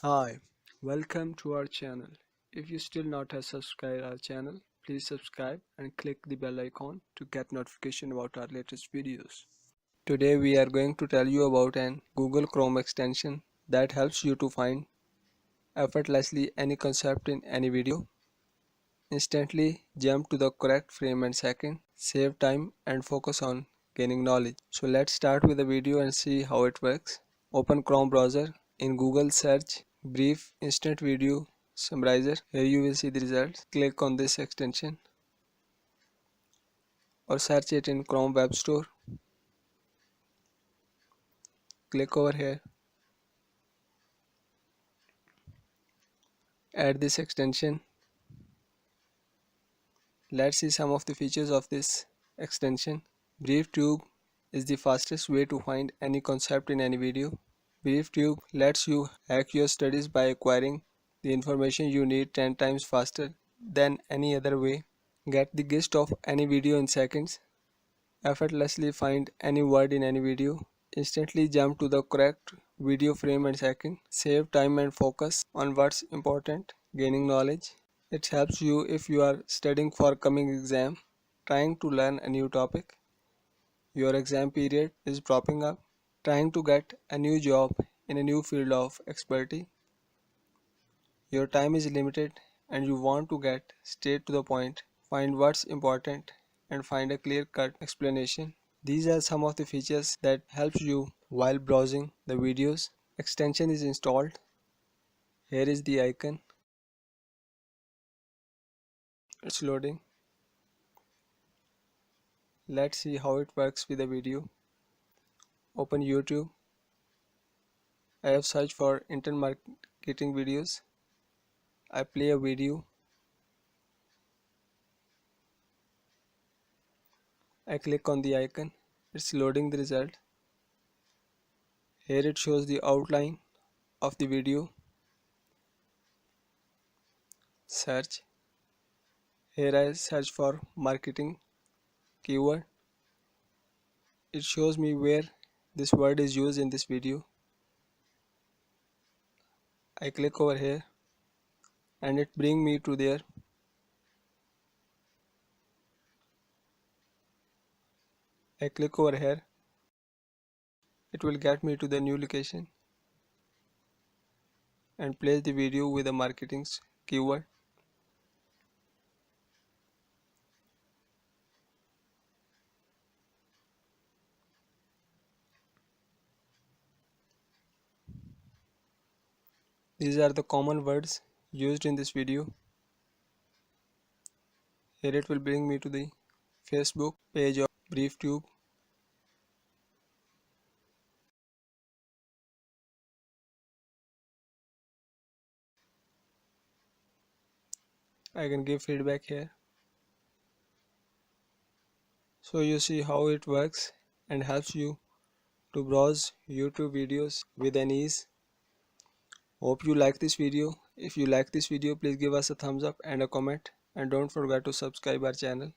Hi, welcome to our channel. If you still not have subscribed our channel, please subscribe and click the bell icon to get notification about our latest videos. Today we are going to tell you about an Google Chrome extension that helps you to find effortlessly any concept in any video, instantly jump to the correct frame and second, save time and focus on gaining knowledge. So let's start with the video and see how it works. Open Chrome browser. In Google search brief instant video summarizer. Here you will see the results. Click on this extension or search it in Chrome Web Store. Click over here. Add this extension. Let's see some of the features of this extension. Brieftube is the fastest way to find any concept in any video. Brieftube lets you hack your studies by acquiring the information you need 10 times faster than any other way. Get the gist of any video in seconds. Effortlessly find any word in any video. Instantly jump to the correct video frame and second. Save time and focus on what's important. Gaining knowledge. It helps you if you are studying for coming exam, trying to learn a new topic. Your exam period is propping up, trying to get a new job in a new field of expertise. Your time is limited and you want to get straight to the point. Find what's important and find a clear-cut explanation. These are some of the features that helps you while browsing the videos. Extension is installed. Here is the icon. It's loading. Let's see how it works with the video. Open YouTube. I have searched for internet marketing videos. I play a video. I click on the icon. It's loading the result. Here it shows the outline of the video. Search. Here I search for marketing keyword. It shows me where this word is used in this video. I click over here and it brings me to there. I click over here. It will get me to the new location and place the video with the marketing keyword. These are the common words used in this video. Here it will bring me to the Facebook page of Brieftube. I can give feedback here. So you see how it works and helps you to browse YouTube videos with an ease. Hope you like this video. If you like this video, please give us a thumbs up and a comment, and don't forget to subscribe our channel.